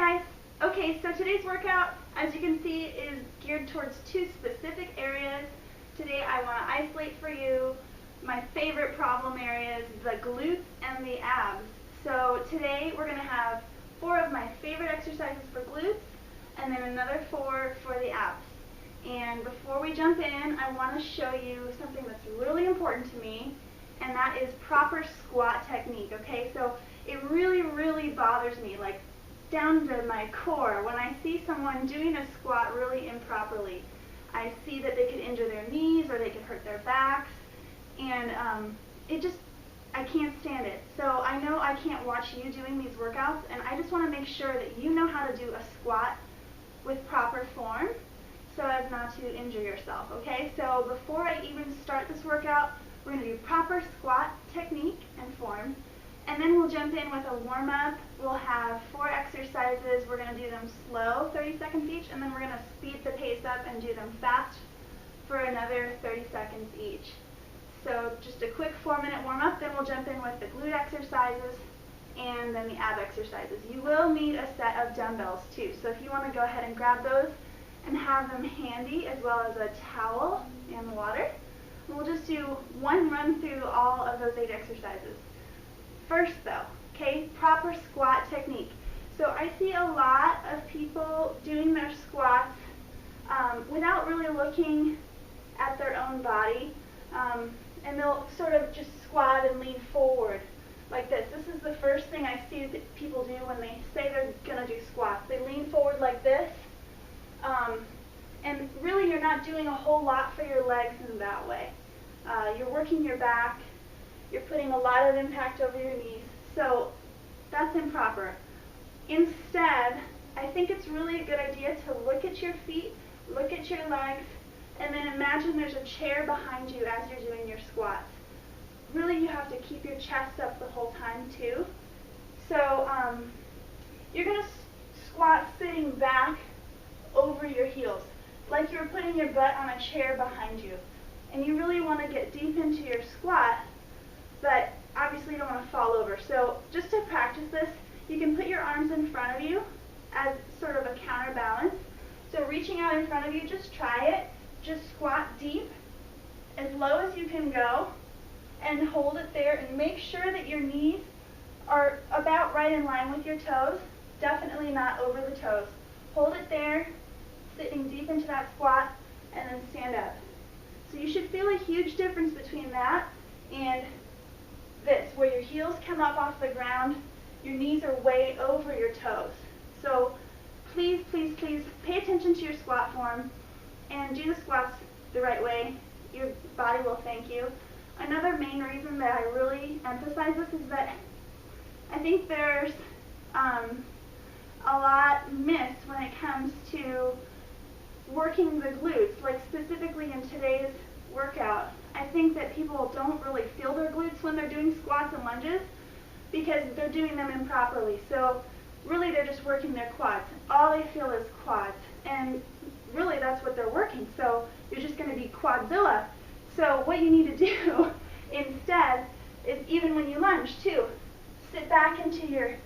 guys. Okay, so today's workout, as you can see, is geared towards two specific areas. Today I want to isolate for you my favorite problem areas, the glutes and the abs. So today we're going to have 4 of my favorite exercises for glutes and then another 4 for the abs. And before we jump in, I want to show you something that's really important to me, and that is proper squat technique, okay? So it really bothers me, like down to my core, when I see someone doing a squat really improperly. I see that they could injure their knees or they could hurt their backs, and I can't stand it. So I know I can't watch you doing these workouts, and I just want to make sure that you know how to do a squat with proper form so as not to injure yourself, okay? So before I even start this workout, we're going to do proper squat technique and form, and then we'll jump in with a warm-up. We'll have 4 exercises. We're going to do them slow, 30 seconds each, and then we're going to speed the pace up and do them fast for another 30 seconds each. So just a quick 4-minute warm-up, then we'll jump in with the glute exercises and then the ab exercises. You will need a set of dumbbells too, so if you want to go ahead and grab those and have them handy, as well as a towel and water. We'll just do one run through all of those 8 exercises. First though, okay, proper squat technique. So I see a lot of people doing their squats without really looking at their own body, and they'll sort of just squat and lean forward like this. This is the first thing I see that people do when they say they're going to do squats. They lean forward like this, and really you're not doing a whole lot for your legs in that way. You're working your back, you're putting a lot of impact over your knees, so that's improper. Instead, I think it's really a good idea to look at your feet, look at your legs, and then imagine there's a chair behind you as you're doing your squats. Really, you have to keep your chest up the whole time too. So you're going to squat sitting back over your heels, like you're putting your butt on a chair behind you. And you really want to get deep into your squat, but obviously you don't want to fall over. So just to practice this, you can put your arms in front of you as sort of a counterbalance. So reaching out in front of you, just try it. Just squat deep, as low as you can go, and hold it there, and make sure that your knees are about right in line with your toes, definitely not over the toes. Hold it there, sitting deep into that squat, and then stand up. So you should feel a huge difference between that and this, where your heels come up off the ground, your knees are way over your toes. So please pay attention to your squat form and do the squats the right way. Your body will thank you. Another main reason that I really emphasize this is that I think there's a lot missed when it comes to working the glutes, like specifically in today's workout. I think that people don't really feel their glutes when they're doing squats and lunges because they're doing them improperly. So really they're just working their quads. All they feel is quads, and really that's what they're working. So you're just going to be quadzilla. So what you need to do instead is, even when you lunge too, sit back into your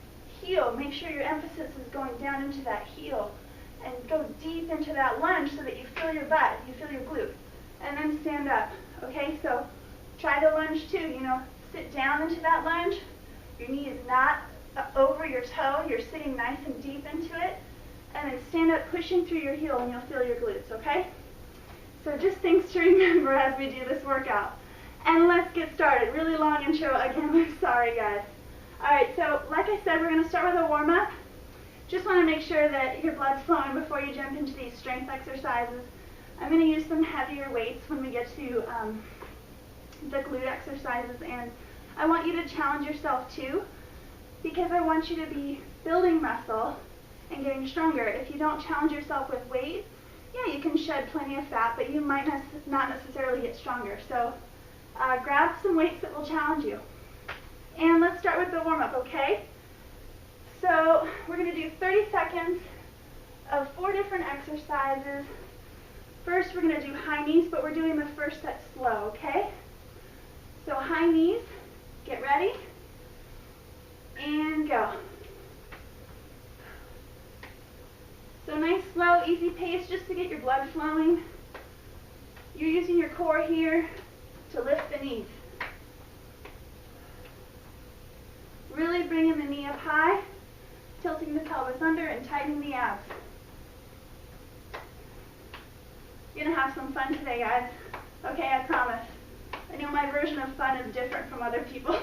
heel. Make sure your emphasis is going down into that heel, and go deep into that lunge so that you feel your butt, you feel your glute, and then stand up. Okay, so try the lunge too. You know, sit down into that lunge. Your knee is not over your toe. You're sitting nice and deep into it, and then stand up, pushing through your heel, and you'll feel your glutes. Okay? So just things to remember as we do this workout. And let's get started. Really long intro again. I'm sorry, guys. All right. So like I said, we're going to start with a warm up. Just want to make sure that your blood's flowing before you jump into these strength exercises. I'm going to use some heavier weights when we get to the glute exercises, and I want you to challenge yourself too, because I want you to be building muscle and getting stronger. If you don't challenge yourself with weight, yeah, you can shed plenty of fat, but you might not necessarily get stronger. So grab some weights that will challenge you. And let's start with the warm-up, okay? So we're going to do 30 seconds of 4 different exercises. First, we're going to do high knees, but we're doing the first set slow, okay? So high knees, get ready, and go. Nice, slow, easy pace just to get your blood flowing. You're using your core here to lift the knees. Really bringing the knee up high, tilting the pelvis under and tightening the abs. You're going to have some fun today, guys. Okay, I promise. I know my version of fun is different from other people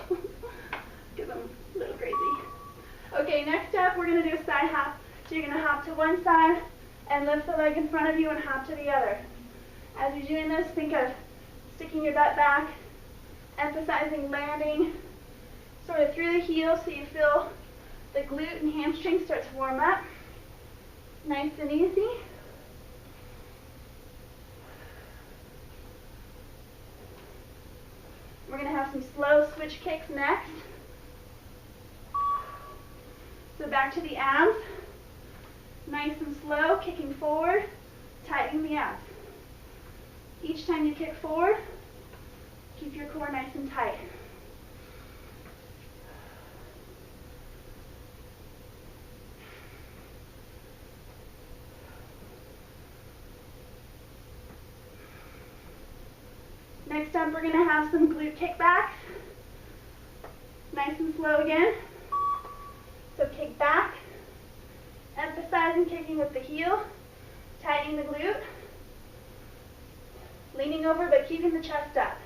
because I'm a little crazy. Okay, next up, we're going to do a side hop. So you're going to hop to one side and lift the leg in front of you and hop to the other. As you're doing this, think of sticking your butt back, emphasizing landing sort of through the heel so you feel the glute and hamstring start to warm up. Nice and easy. We're going to have some slow switch kicks next. So back to the abs. Nice and slow, kicking forward, tightening the abs. Each time you kick forward, keep your core nice and tight. Next up, we're going to have some glute kick-backs. Nice and slow again. So kick back, emphasizing kicking with the heel, tightening the glute, leaning over but keeping the chest up.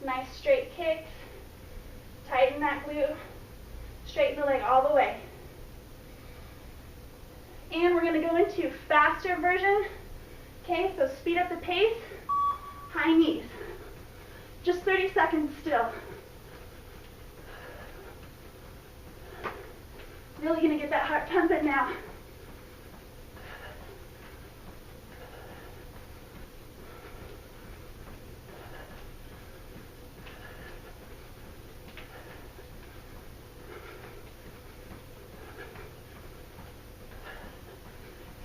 Nice straight kicks, tighten that glute, straighten the leg all the way. And we're going to go into faster version. Okay, so speed up the pace, high knees. Just 30 seconds still. Really going to get that heart pumping now.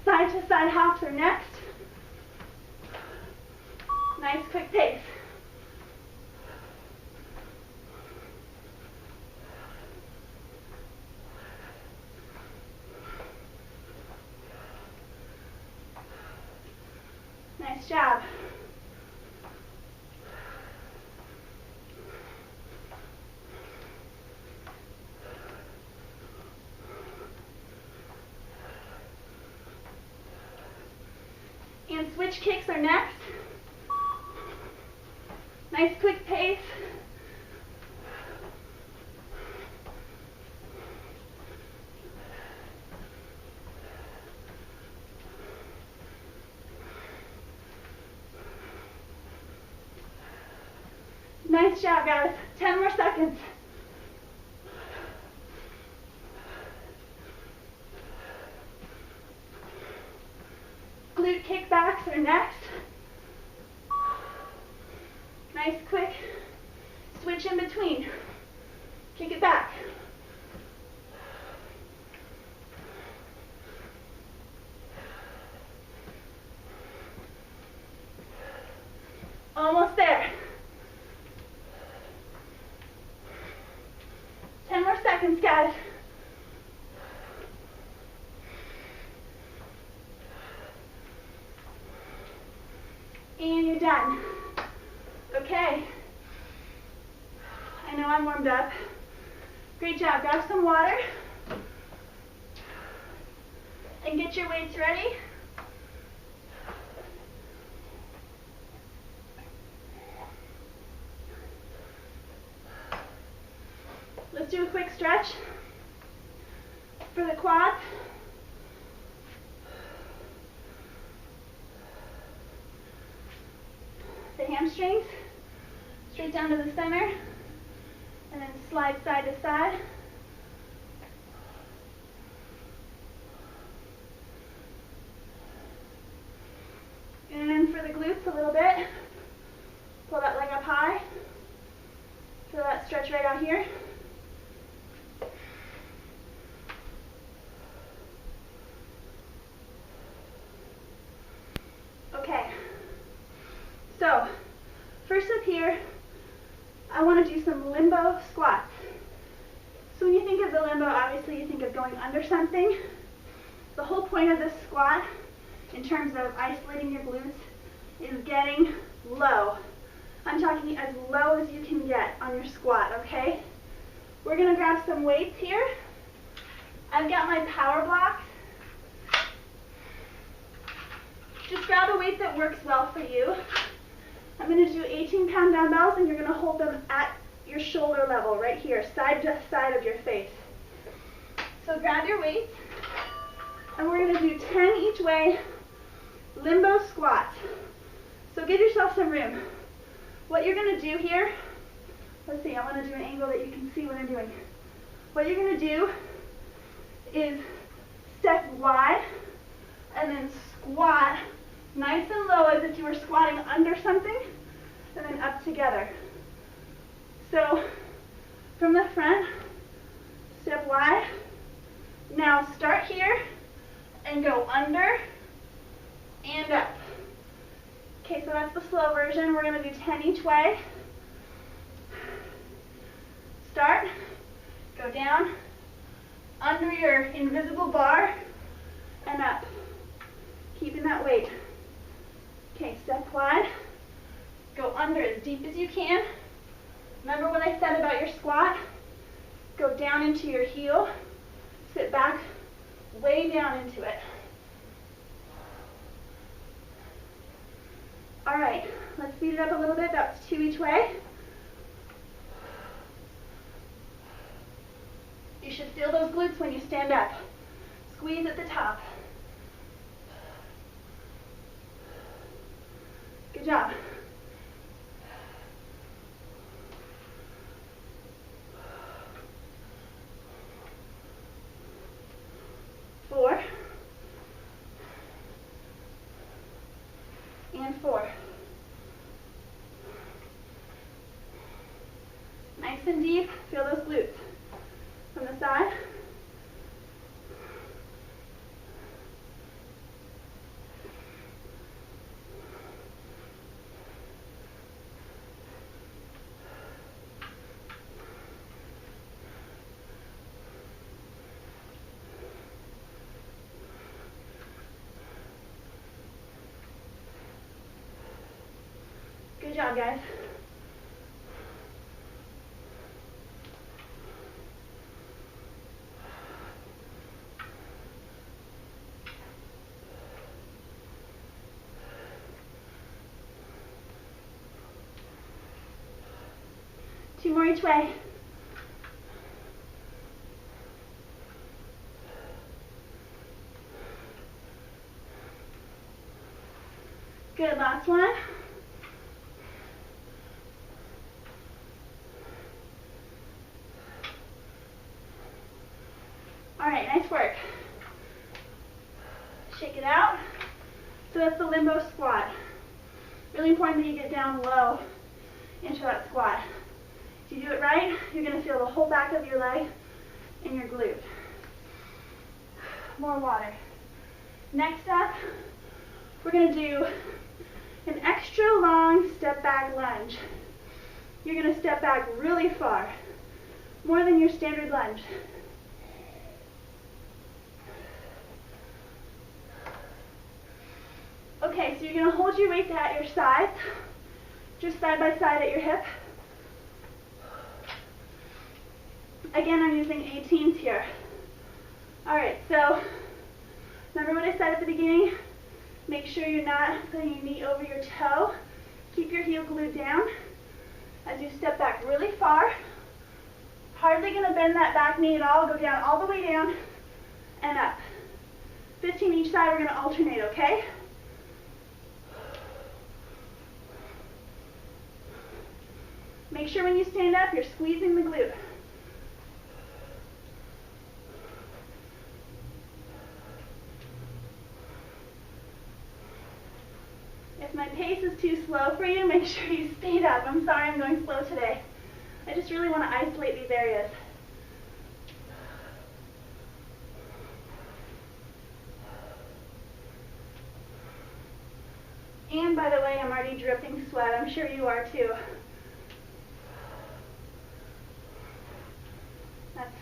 Side to side hops are next. Nice quick pace. Nice job. And switch kicks are next. Nice quick pace. Nice job, guys. 10 more seconds. Glute kick-backs are next. Nice quick switch in between. Kick it back. Almost there. 10 more seconds, guys. And you're done. Okay. I know I'm warmed up. Great job. Grab some water. And get your weights ready. Let's do a quick stretch for the quads. The hamstrings, straight down to the center, and then slide side to side. And for the glutes a little bit, pull that leg up high. Feel that stretch right out here. Okay. So, first up here, I want to do some limbo squats. So when you think of the limbo, obviously you think of going under something. The whole point of this squat, in terms of isolating your glutes, is getting low. I'm talking as low as you can get on your squat, okay? We're going to grab some weights here. I've got my Powerblocks. Just grab a weight that works well for you. I'm going to do 18-pound dumbbells, and you're going to hold them at your shoulder level, right here, side to side of your face. So grab your weights, and we're going to do 10 each way, limbo squats. So give yourself some room. What you're going to do here, let's see, I want to do an angle that you can see what I'm doing. What you're going to do is step wide, and then squat nice and low as if you were squatting under something, and then up together. So from the front, step wide. Now start here and go under and up. Okay, so that's the slow version. We're going to do 10 each way. Start, go down, under your invisible bar, and up. Keeping that weight. Okay, step wide, go under as deep as you can. Remember what I said about your squat? Go down into your heel, sit back, way down into it. All right, let's speed it up a little bit. That's 2 each way. You should feel those glutes when you stand up. Squeeze at the top. Good job. Four. And 4. Nice and deep. Feel those glutes. From the side. Good job, guys. Two more each way. Good, last one. All right, nice work. Shake it out. So that's the limbo squat. Really important that you get down low into that squat. If you do it right, you're going to feel the whole back of your leg and your glute. More water. Next up, we're going to do an extra long step back lunge. You're going to step back really far, more than your standard lunge. Okay, so you're going to hold your weight at your sides, just side by side at your hip. Again, I'm using 18s here. All right, so remember what I said at the beginning? Make sure you're not putting your knee over your toe. Keep your heel glued down as you step back really far. Hardly going to bend that back knee at all. Go down all the way down and up. 15 each side. We're going to alternate, okay? Make sure when you stand up, you're squeezing the glute. If my pace is too slow for you, make sure you speed up. I'm sorry I'm going slow today. I just really want to isolate these areas. And by the way, I'm already dripping sweat. I'm sure you are too.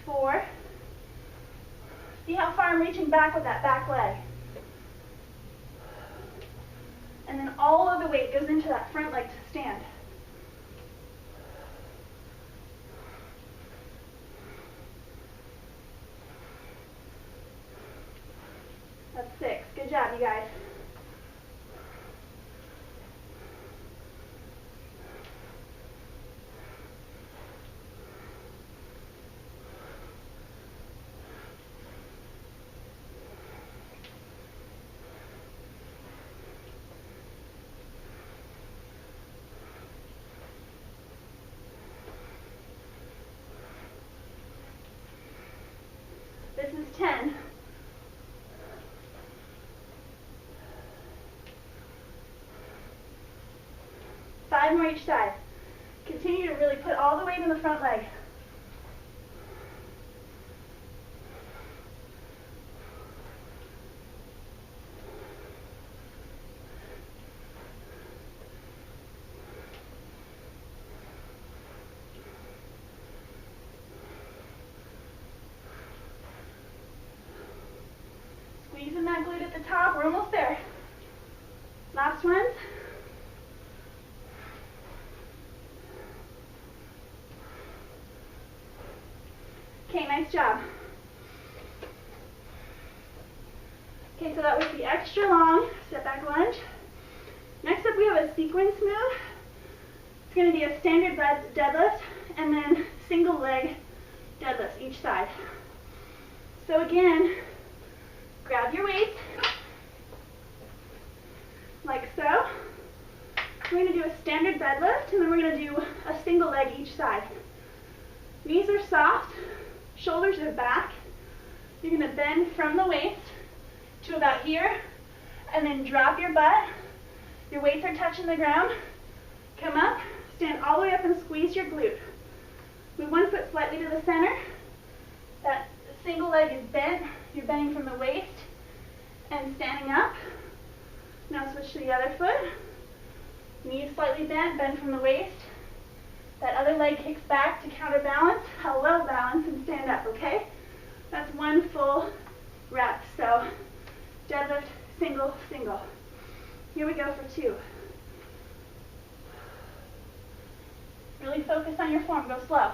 4. See how far I'm reaching back with that back leg. And then all of the weight goes into that front leg to stand. That's 6. Good job, you guys. This is 10. Five more each side. Continue to really put all the weight in the front leg. Squeezing that glute at the top. We're almost there. Last ones. Okay, nice job. Okay, so that was the extra long step back lunge. Next up we have a sequence move. It's going to be a standard deadlift and then single leg deadlifts each side. So again, grab your weights, like so. We're going to do a standard deadlift and then we're going to do a single leg each side. Knees are soft. Shoulders are back. You're going to bend from the waist to about here and then drop your butt. Your weights are touching the ground. Come up, stand all the way up and squeeze your glute. Move one foot slightly to the center. That single leg is bent. You're bending from the waist and standing up. Now switch to the other foot. Knees slightly bent, bend from the waist. That other leg kicks back to counterbalance. Hello, balance, and stand up, okay? That's one full rep. So deadlift, single, single. Here we go for 2. Really focus on your form. Go slow.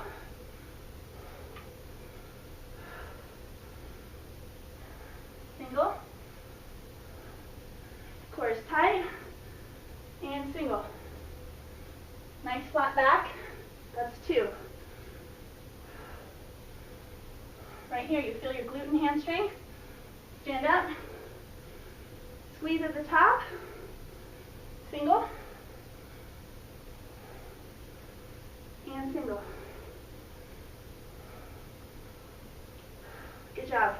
Single. Core is tight. And single. Nice flat back. That's 2. Right here, you feel your glute and hamstring. Stand up. Squeeze at the top. Single. And single. Good job.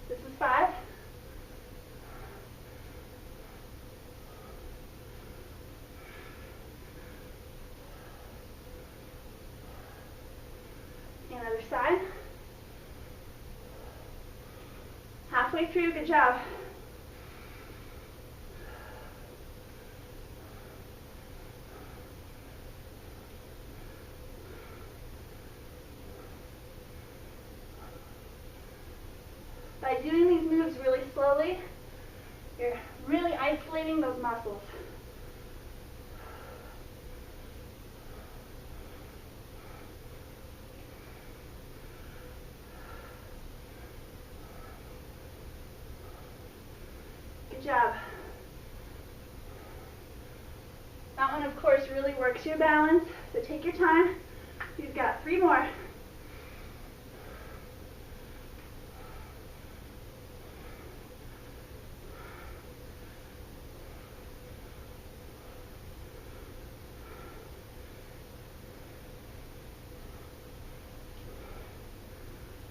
This is 5. And other side. Halfway through, good job. By doing these moves really slowly, you're really isolating those muscles. Good job. That one, of course, really works your balance, so take your time. You've got 3 more.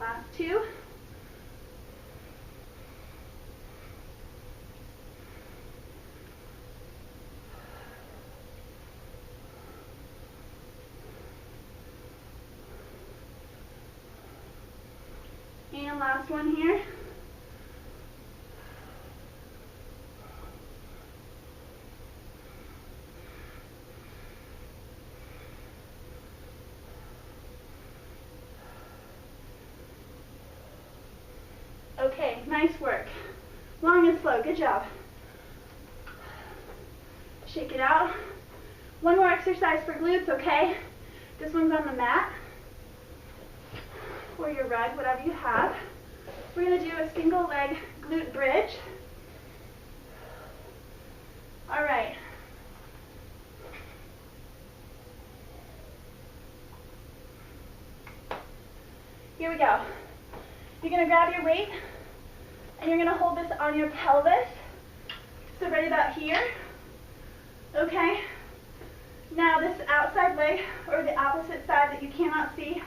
Last 2. last one here. Okay, nice work. Long and slow, good job. Shake it out. One more exercise for glutes, okay? This one's on the mat or your rug, whatever you have. We're going to do a single leg glute bridge. All right. Here we go. You're going to grab your weight and you're going to hold this on your pelvis. So right about here. Okay? Now this outside leg, or the opposite side that you cannot see,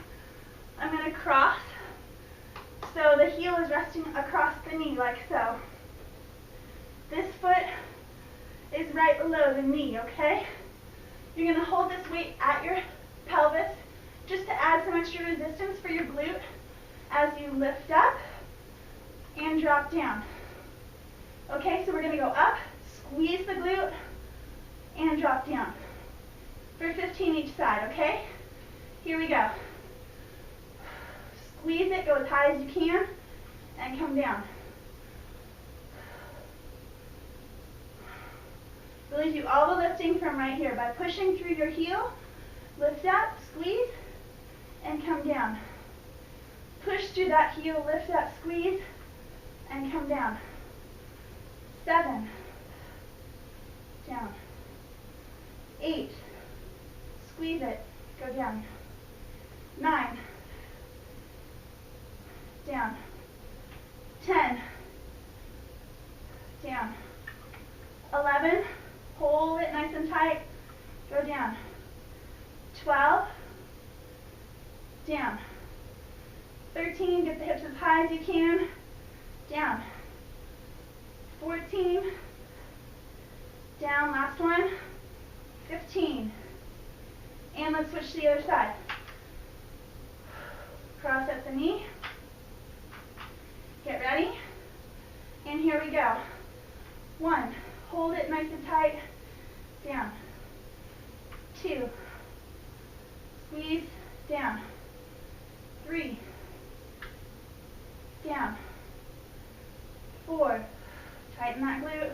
I'm going to cross. So the heel is resting across the knee like so. This foot is right below the knee, okay? You're going to hold this weight at your pelvis just to add some extra resistance for your glute as you lift up and drop down. Okay, so we're going to go up, squeeze the glute, and drop down. For 15 each side, okay? Here we go. Squeeze it, go as high as you can, and come down. Really do all the lifting from right here by pushing through your heel, lift up, squeeze, and come down. Push through that heel, lift up, squeeze, and come down. 7, down. 8, squeeze it, go down. 9, down. 10, down. 11, hold it nice and tight, go down. 12, down. 13, get the hips as high as you can, down. 14, down, last one. 15, and let's switch to the other side. Cross at the knee, get ready, and here we go. 1, hold it nice and tight, down. 2, squeeze, down. 3, down. 4, tighten that glute,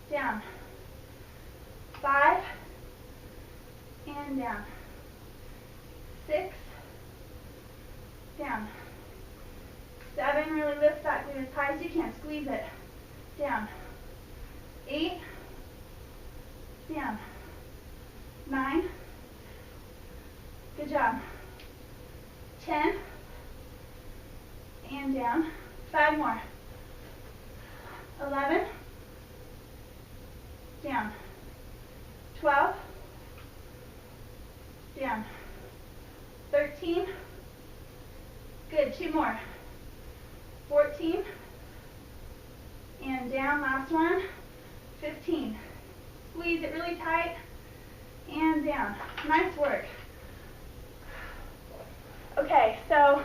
down. 5, and down. 6, down. 7, really lift that glute as high as you can, squeeze it, down. 8, down. 9, good job. 10, and down. 5 more. 11, down. 12, down. 13, good, 2 more. 14, and down, last one. 15, squeeze it really tight, and down. Nice work. Okay, so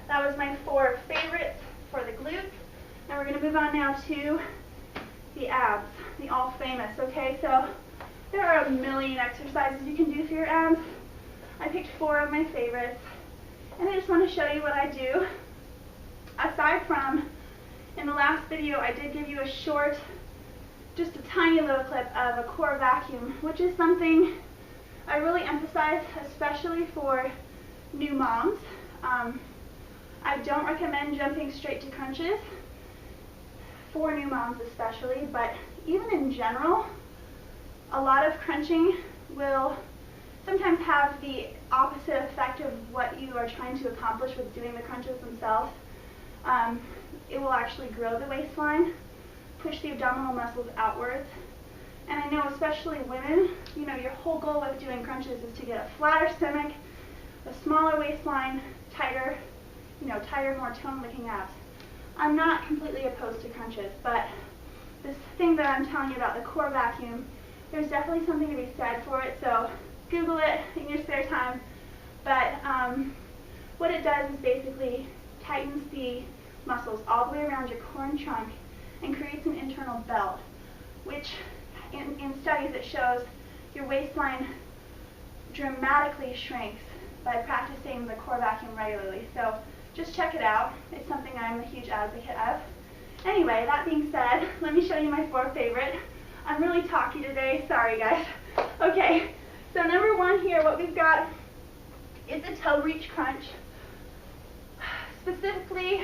that was my 4 favorites for the glutes. And we're going to move on now to the abs, the all famous, okay? So there are a million exercises you can do for your abs. I picked 4 of my favorites, and I just want to show you what I do. Aside from, in the last video, I did give you a short, just a tiny little clip of a core vacuum, which is something I really emphasize, especially for new moms. I don't recommend jumping straight to crunches, for new moms especially, but even in general, a lot of crunching will sometimes have the opposite effect of what you are trying to accomplish with doing the crunches themselves. It will actually grow the waistline, push the abdominal muscles outwards, and I know especially women, you know, your whole goal with doing crunches is to get a flatter stomach, a smaller waistline, tighter, tighter, more tone-looking abs. I'm not completely opposed to crunches, but this thing that I'm telling you about, the core vacuum, there's definitely something to be said for it, so Google it in your spare time. But what it does is basically tightens the muscles all the way around your core and trunk and creates an internal belt, which in studies it shows your waistline dramatically shrinks by practicing the core vacuum regularly. So just check it out. It's something I'm a huge advocate of. Anyway, that being said, let me show you my 4 favorite. I'm really talky today, sorry guys. Okay, so number 1 here, what we've got is a toe reach crunch. Specifically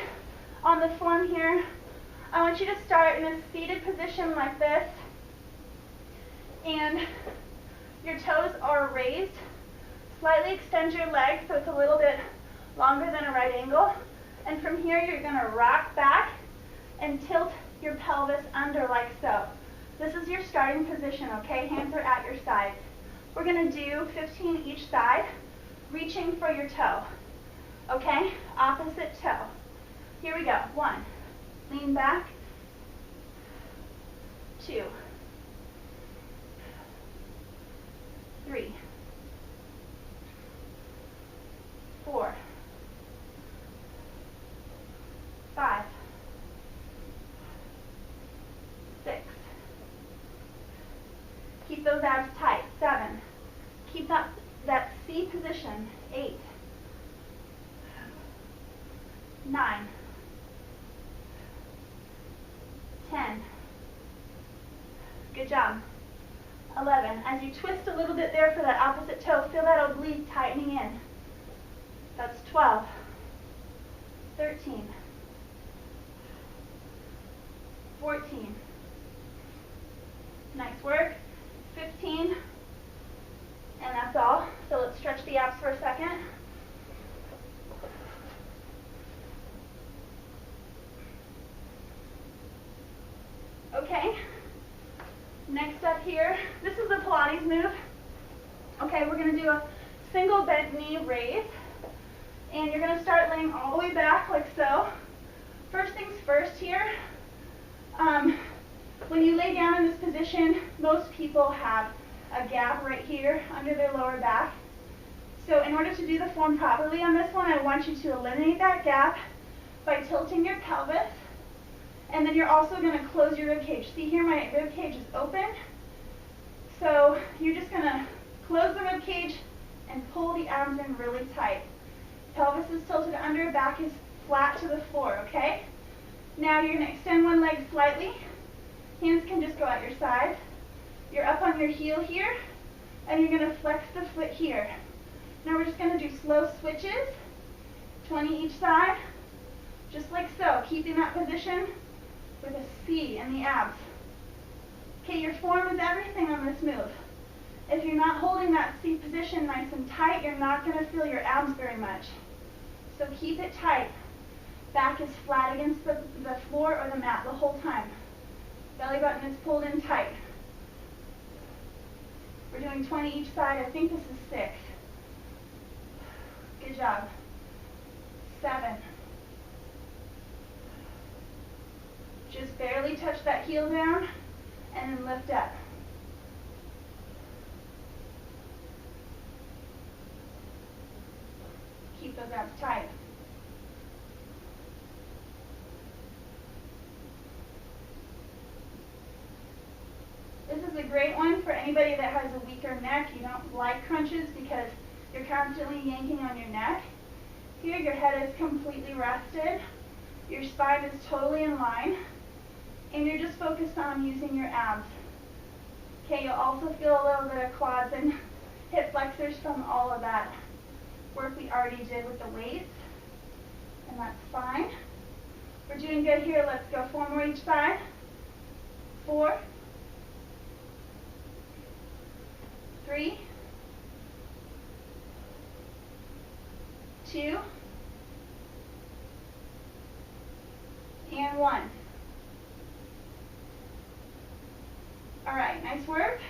on the form here, I want you to start in a seated position like this, and your toes are raised. Slightly extend your leg so it's a little bit longer than a right angle, and from here you're going to rock back and tilt your pelvis under like so. This is your starting position, okay? Hands are at your sides. We're going to do 15 each side, reaching for your toe, okay? Opposite toe. Here we go. 1, lean back. 2, 3, 4, 5, 6. Keep those abs tight. 7. Keep that C position. 8, 9, 10. Good job. 11. As you twist a little bit there for that opposite toe, feel that oblique tightening in. That's 12, 13, 14. Nice work. 15. And that's all. So let's stretch the abs for a second. Okay. Next up here, this is the Pilates move. Okay, we're going to do a single bent knee raise. And you're going to start laying all the way back like so. First things first here, when you lay down in this position, most people have a gap right here under their lower back. So in order to do the form properly on this one, I want you to eliminate that gap by tilting your pelvis. And then you're also going to close your rib cage. See here, my rib cage is open. So you're just going to close the rib cage and pull the abs in really tight. Pelvis is tilted under, back is flat to the floor, okay? Now you're going to extend one leg slightly. Hands can just go at your sides. You're up on your heel here, and you're going to flex the foot here. Now we're just going to do slow switches, 20 each side, just like so, keeping that position with a C in the abs. Okay, your form is everything on this move. If you're not holding that C position nice and tight, you're not going to feel your abs very much. So keep it tight. Back is flat against the floor or the mat the whole time. Belly button is pulled in tight. We're doing 20 each side. I think this is 6. Good job. 7. Just barely touch that heel down and then lift up. Keep those abs tight. This is a great one for anybody that has a weaker neck. You don't like crunches because you're constantly yanking on your neck. Here, your head is completely rested. Your spine is totally in line. And you're just focused on using your abs. Okay, you'll also feel a little bit of quads and hip flexors from all of that work we already did with the weights. And that's fine. We're doing good here. Let's go 4 more each side. 4, 3, 2, and 1. All right, nice work.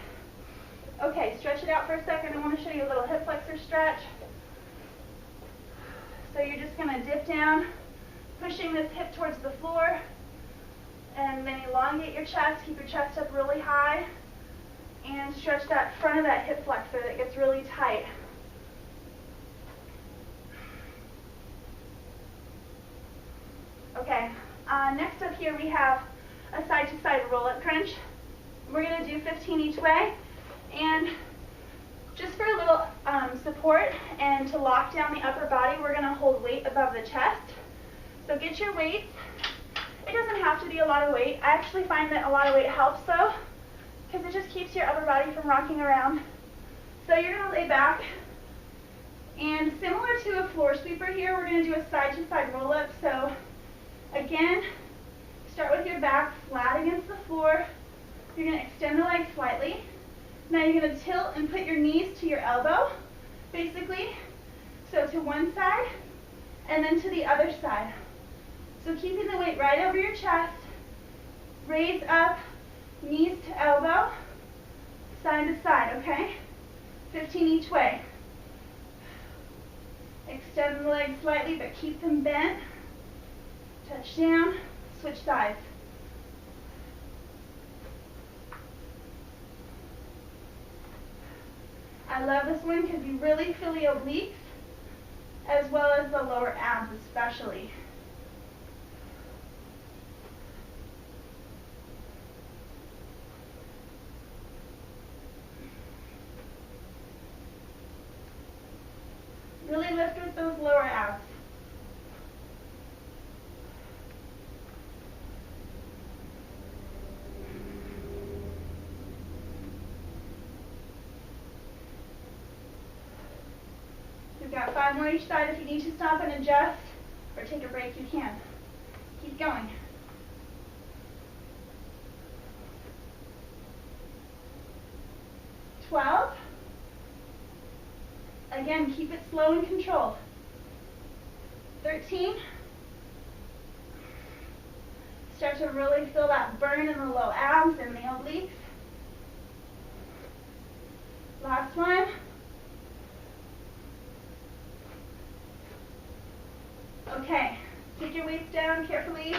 Okay, stretch it out for a second. I want to show you a little hip flexor stretch. So you're just going to dip down, pushing this hip towards the floor, and then elongate your chest. Keep your chest up really high, and stretch that front of that hip flexor that gets really tight. Next up here we have a side-to-side roll-up crunch. We're going to do 15 each way, and just for a little support and to lock down the upper body, we're going to hold weight above the chest. So get your weights. It doesn't have to be a lot of weight. I actually find that a lot of weight helps though, because it just keeps your upper body from rocking around. So you're going to lay back, and similar to a floor sweeper here, we're going to do a side-to-side roll-up. So again, start with your back flat against the floor. You're going to extend the legs slightly. Now you're going to tilt and put your knees to your elbow, basically. So to one side, and then to the other side. So keeping the weight right over your chest, raise up, knees to elbow, side to side, okay? 15 each way. Extend the legs slightly, but keep them bent. Touch down, switch sides. I love this one because you really feel the obliques as well as the lower abs especially. Really lift with those lower abs. We've got 5 more each side. If you need to stop and adjust or take a break, you can. Keep going. $12. Again, keep it slow and controlled. 13. Start to really feel that burn in the low abs and the obliques. Last one. Okay, take your weights down carefully.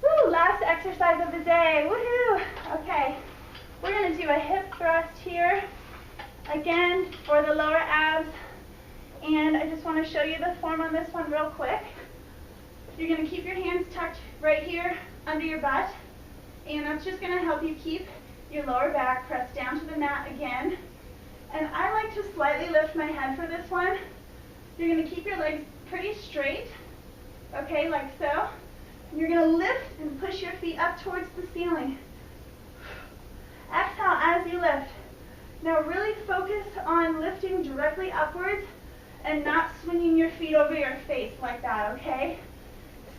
Woo, last exercise of the day. Woohoo! Okay, we're going to do a hip thrust here. Again, for the lower abs. And I just want to show you the form on this one real quick. You're going to keep your hands tucked right here under your butt. And that's just going to help you keep your lower back pressed down to the mat again. And I like to slightly lift my head for this one. You're going to keep your legs pretty straight, okay, like so. You're going to lift and push your feet up towards the ceiling. Exhale as you lift. Now really focus on lifting directly upwards and not swinging your feet over your face like that, okay?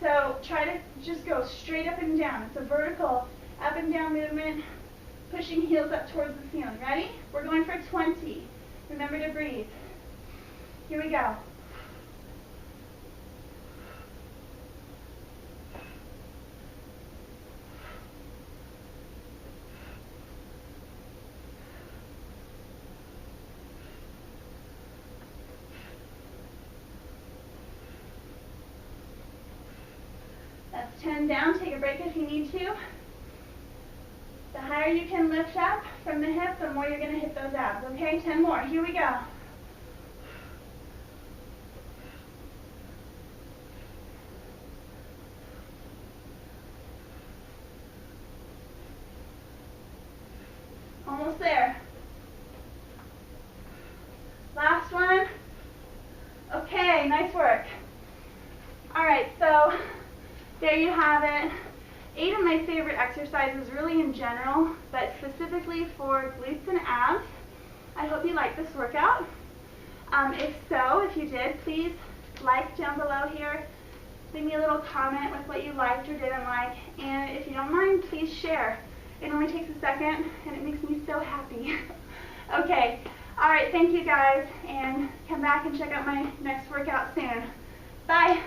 So try to just go straight up and down. It's a vertical up and down movement, pushing heels up towards the ceiling. Ready? We're going for 20. Remember to breathe. Here we go. That's 10 down. Take a break if you need to. The higher you can lift up from the hip, the more you're going to hit those abs. Okay, 10 more. Here we go. Almost there. Last one. Okay, nice work. All right, so there you have it. 8 of my favorite exercises really in general, but specifically for glutes and abs. I hope you liked this workout. If so, if you did, please like down below here. Leave me a little comment with what you liked or didn't like. And if you don't mind, please share. It only takes a second, and it makes me so happy. Okay, all right, thank you guys, and come back and check out my next workout soon. Bye.